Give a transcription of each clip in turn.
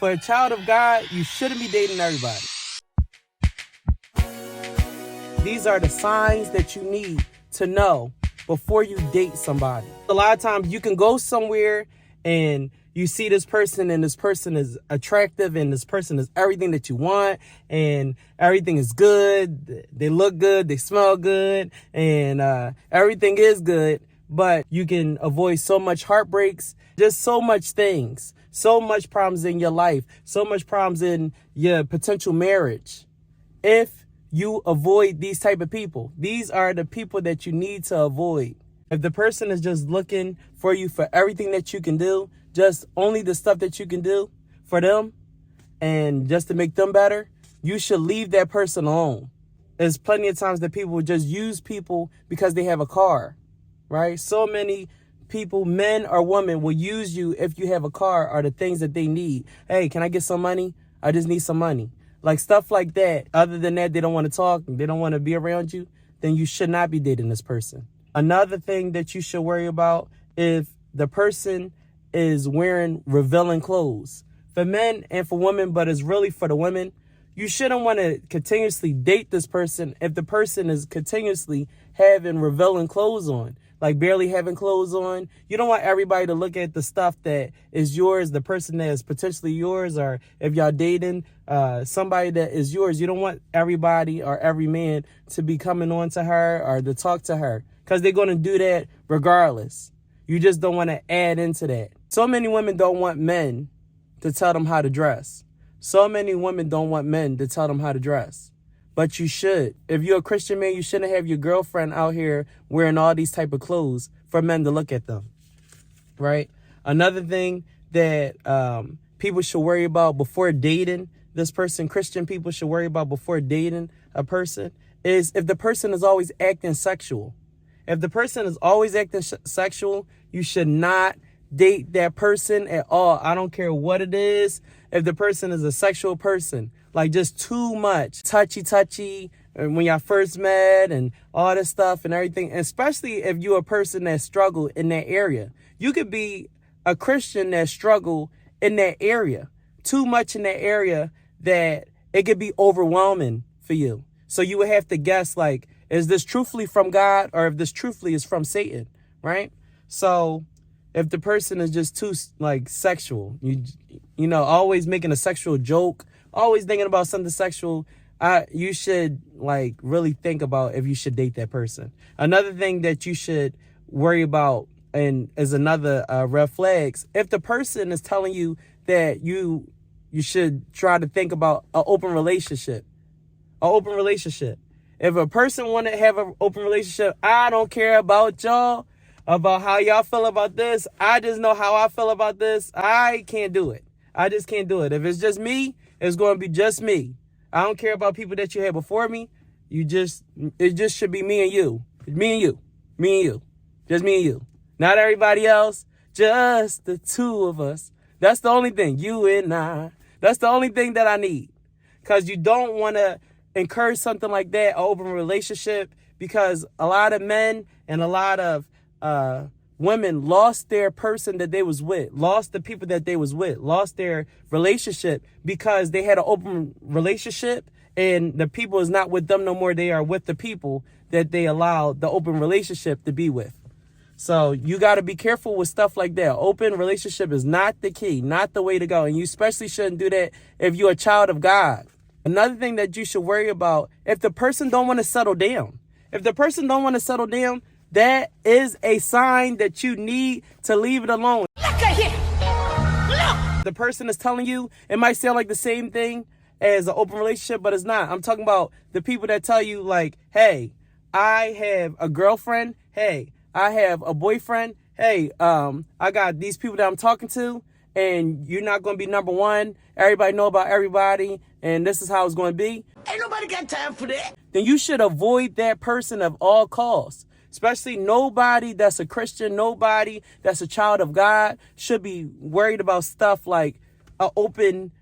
For a child of God, you shouldn't be dating everybody. These are the signs that you need to know before you date somebody. A lot of times you can go somewhere and you see this person and this person is attractive and this person is everything that you want and everything is good. They look good, they smell good, and everything is good. But you can avoid so much heartbreaks, just so much things, so much problems in your life, so much problems in your potential marriage. If you avoid these type of people, these are the people that you need to avoid. If the person is just looking for you for everything that you can do, just only the stuff that you can do for them and just to make them better, you should leave that person alone. There's plenty of times that people just use people because they have a car, right? So many people, men or women, will use you if you have a car or the things that they need. Hey, can I get some money? I just need some money. Like stuff like that. Other than that, they don't want to talk. They don't want to be around you. Then you should not be dating this person. Another thing that you should worry about if the person is wearing revealing clothes. For men and for women, but it's really for the women. You shouldn't want to continuously date this person if the person is continuously having revealing clothes on. Like barely having clothes on. You don't want everybody to look at the stuff that is yours, the person that is potentially yours, or if y'all dating somebody that is yours, you don't want everybody or every man to be coming on to her or to talk to her because they're going to do that regardless. You just don't want to add into that. So many women don't want men to tell them how to dress. So many women don't want men to tell them how to dress. But you should. If you're a Christian man, you shouldn't have your girlfriend out here wearing all these type of clothes for men to look at them, right? Another thing that people should worry about before dating this person, Christian people should worry about before dating a person, is if the person is always acting sexual. If the person is always acting sexual, you should not date that person at all. I don't care what it is. If the person is a sexual person, like just too much touchy when y'all first met and all this stuff and everything, especially if you're a person that struggled in that area. You could be a Christian that struggled in that area, too much in that area that it could be overwhelming for you. So you would have to guess, like, is this truthfully from God or if this truthfully is from Satan, right? So if the person is just too like sexual, you know, always making a sexual joke, always thinking about something sexual, you should like really think about if you should date that person. Another thing that you should worry about and is another red flags, if the person is telling you that you should try to think about an open relationship. If a person want to have an open relationship, I don't care about y'all, about how y'all feel about this. I just know how I feel about this. I can't do it. I just can't do it. If it's just me, it's going to be just me. I don't care about people that you had before me. It just should be me and you. Me and you. Just me and you. Not everybody else. Just the two of us. That's the only thing. You and I. That's the only thing that I need. Because you don't want to encourage something like that, an open relationship, because a lot of men and a lot of women lost their person that they was with, lost the people that they was with, lost their relationship because they had an open relationship and the people is not with them no more. They are with the people that they allowed the open relationship to be with. So you got to be careful with stuff like that. Open relationship is not the key, not the way to go. And you especially shouldn't do that if you're a child of God. Another thing that you should worry about, if the person don't want to settle down. If the person don't want to settle down, that is a sign that you need to leave it alone. Look at here. Look. The person is telling you, it might sound like the same thing as an open relationship, but it's not. I'm talking about the people that tell you like, hey, I have a girlfriend. Hey, I have a boyfriend. Hey, I got these people that I'm talking to, and you're not going to be number one. Everybody know about everybody, and this is how it's going to be. Ain't nobody got time for that. Then you should avoid that person at all costs. Especially nobody that's a Christian, nobody that's a child of God should be worried about stuff like an open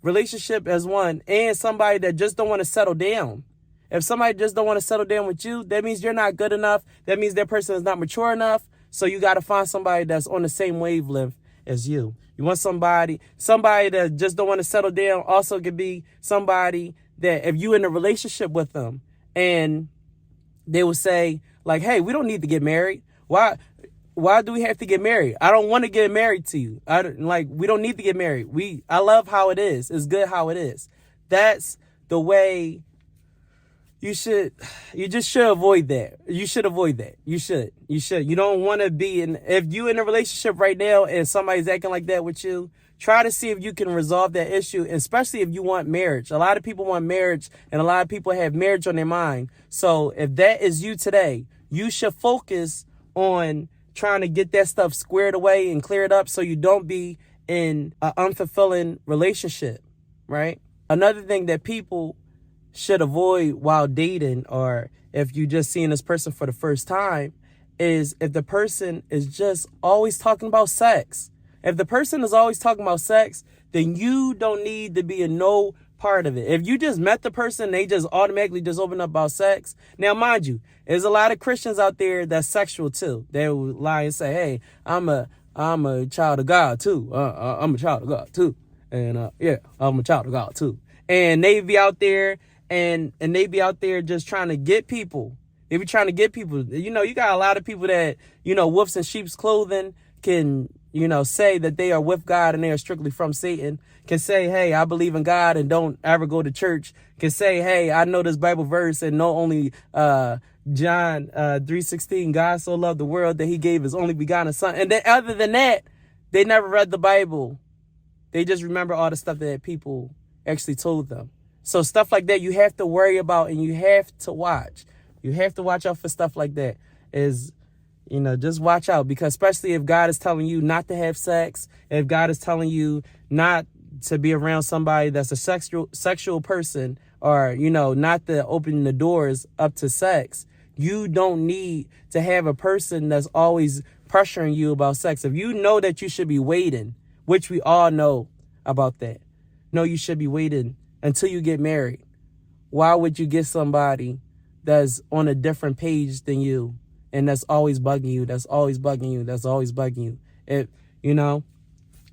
relationship as one, and somebody that just don't want to settle down. If somebody just don't want to settle down with you, that means you're not good enough. That means that person is not mature enough. So you got to find somebody that's on the same wavelength as you. You want somebody that just don't want to settle down. Also could be somebody that if you in a relationship with them and they will say like, hey, we don't need to get married. Why do we have to get married? I don't want to get married to you. We don't need to get married. I love how it is. It's good how it is. That's the way you just should avoid that. You should avoid that. You should. You don't want to be if you in a relationship right now and somebody's acting like that with you, try to see if you can resolve that issue, especially if you want marriage. A lot of people want marriage and a lot of people have marriage on their mind. So if that is you today, you should focus on trying to get that stuff squared away and cleared up so you don't be in an unfulfilling relationship, right? Another thing that people should avoid while dating, or if you just seeing this person for the first time, is if the person is just always talking about sex. If the person is always talking about sex, then you don't need to be in no part of it. If you just met the person, they just automatically just open up about sex. Now, mind you, there's a lot of Christians out there that's sexual too. They will lie and say, hey, I'm a child of God too. I'm a child of God too. And yeah, I'm a child of God too. And they be out there and they be out there just trying to get people. They be trying to get people. You know, you got a lot of people that, wolves in sheep's clothing can, say that they are with God and they are strictly from Satan. Can say, hey, I believe in God and don't ever go to church. Can say, hey, I know this Bible verse and know only John 3:16, God so loved the world that he gave his only begotten son. And then other than that, they never read the Bible. They just remember all the stuff that people actually told them. So stuff like that you have to worry about and you have to watch. You have to watch out for stuff like that. Just watch out, because especially if God is telling you not to have sex, if God is telling you not to be around somebody that's a sexual person, or, not to open the doors up to sex, you don't need to have a person that's always pressuring you about sex. If you know that you should be waiting, which we all know about that. No, you should be waiting until you get married. Why would you get somebody that's on a different page than you and that's always bugging you, that's always bugging you, that's always bugging you?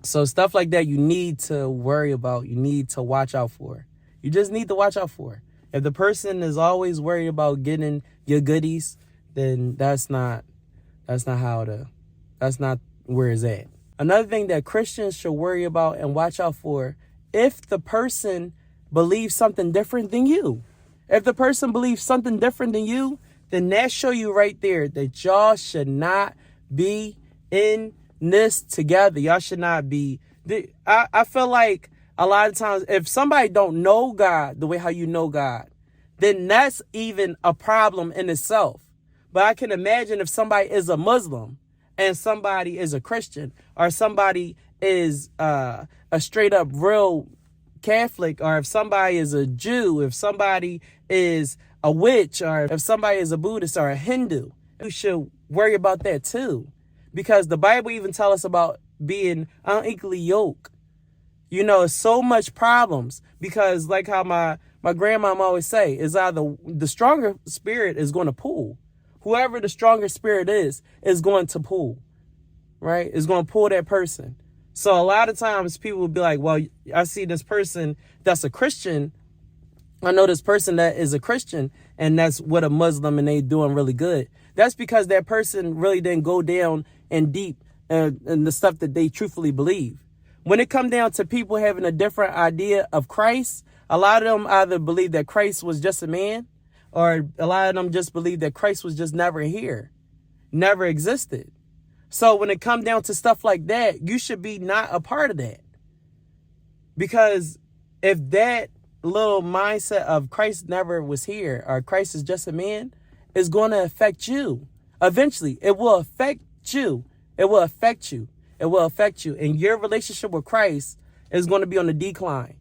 So stuff like that you need to worry about. You need to watch out for. You just need to watch out for. If the person is always worried about getting your goodies, then that's not where it's at. Another thing that Christians should worry about and watch out for, if the person believes something different than you. If the person believes something different than you, then that show you right there that y'all should not be in this together. Y'all should not be. I feel like a lot of times if somebody don't know God the way how you know God, then that's even a problem in itself. But I can imagine if somebody is a Muslim and somebody is a Christian, or somebody is a straight up real Catholic, or if somebody is a Jew, if somebody is a witch, or if somebody is a Buddhist or a Hindu, you should worry about that too. Because the Bible even tells us about being unequally yoked. It's so much problems, because like how my grandmama always say, is either the stronger spirit is going to pull. Whoever the stronger spirit is going to pull, right? Is going to pull that person. So a lot of times people will be like, well, I see this person that's a Christian. I know this person that is a Christian and that's with a Muslim and they doing really good. That's because that person really didn't go down and deep in the stuff that they truthfully believe. When it comes down to people having a different idea of Christ, a lot of them either believe that Christ was just a man, or a lot of them just believe that Christ was just never here, never existed. So when it comes down to stuff like that, you should be not a part of that. Because if that little mindset of Christ never was here, or Christ is just a man, is going to affect you. Eventually, it will affect you. It will affect you. It will affect you. And your relationship with Christ is going to be on the decline.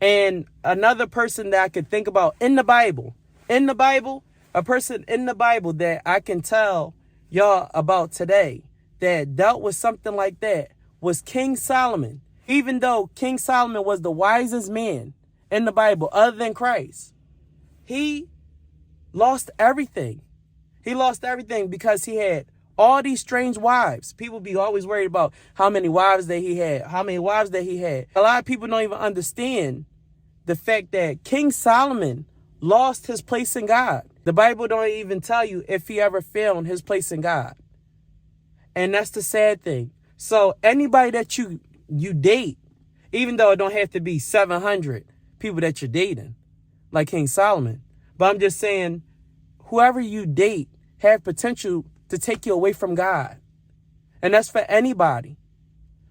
And another person that I could think about in the Bible, a person in the Bible that I can tell y'all about today that dealt with something like that was King Solomon. Even though King Solomon was the wisest man in the Bible other than Christ, he lost everything. He lost everything because he had All these strange wives. People be always worried about how many wives that he had, how many wives that he had. A lot of people don't even understand the fact that King Solomon lost his place in God. The Bible don't even tell you if he ever found his place in God. And that's the sad thing. So anybody that you date, even though it don't have to be 700 people that you're dating, like King Solomon, but I'm just saying, whoever you date have potential to take you away from God. And that's for anybody.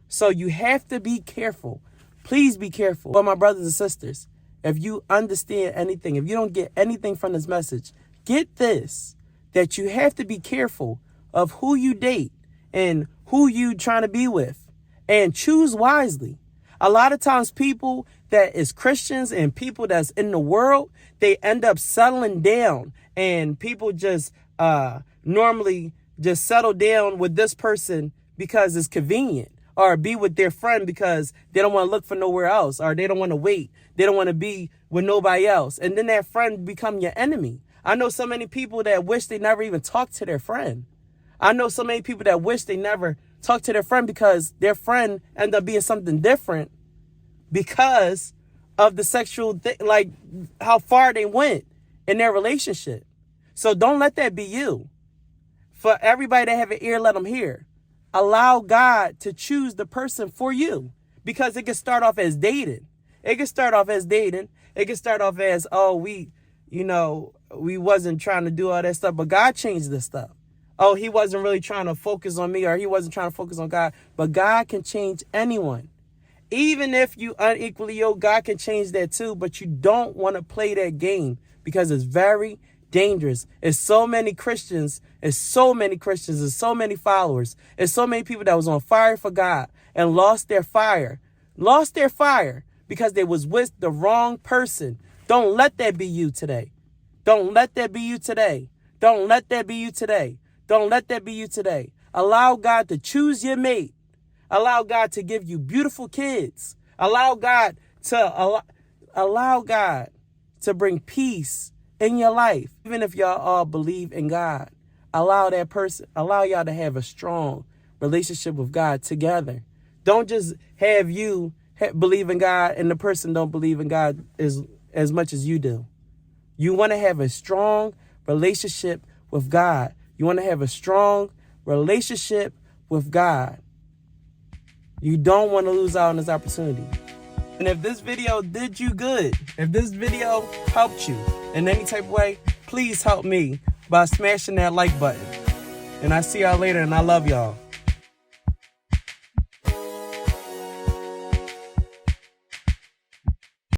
So you have to be careful. Please be careful. But my brothers and sisters, if you understand anything, if you don't get anything from this message, get this, that you have to be careful of who you date and who you trying to be with, and choose wisely. A lot of times people that is Christians and people that's in the world, they end up settling down, and people just normally just settle down with this person because it's convenient, or be with their friend because they don't want to look for nowhere else, or they don't want to wait. They don't want to be with nobody else. And then that friend become your enemy. I know so many people that wish they never even talked to their friend. I know so many people that wish they never talked to their friend because their friend ended up being something different because of the sexual, like how far they went in their relationship. So don't let that be you. For everybody that have an ear, let them hear. Allow God to choose the person for you, because it can start off as dating. It can start off as dating. It can start off as, oh, we wasn't trying to do all that stuff, but God changed this stuff. Oh, he wasn't really trying to focus on me, or he wasn't trying to focus on God. But God can change anyone. Even if you unequally yoked, God can change that too. But you don't want to play that game because it's very dangerous. It's so many Christians. It's so many Christians. It's so many followers. It's so many people that was on fire for God and lost their fire. Lost their fire because they was with the wrong person. Don't let that be you today. Don't let that be you today. Don't let that be you today. Don't let that be you today. Allow God to choose your mate. Allow God to give you beautiful kids. Allow God to bring peace in your life. Even if y'all all believe in God, allow y'all to have a strong relationship with God together. Don't just have you believe in God and the person don't believe in God as much as you do. You want to have a strong relationship with God. You want to have a strong relationship with God. You don't want to lose out on this opportunity. And if this video did you good, if this video helped you in any type of way, please help me by smashing that like button. And I see y'all later, and I love y'all.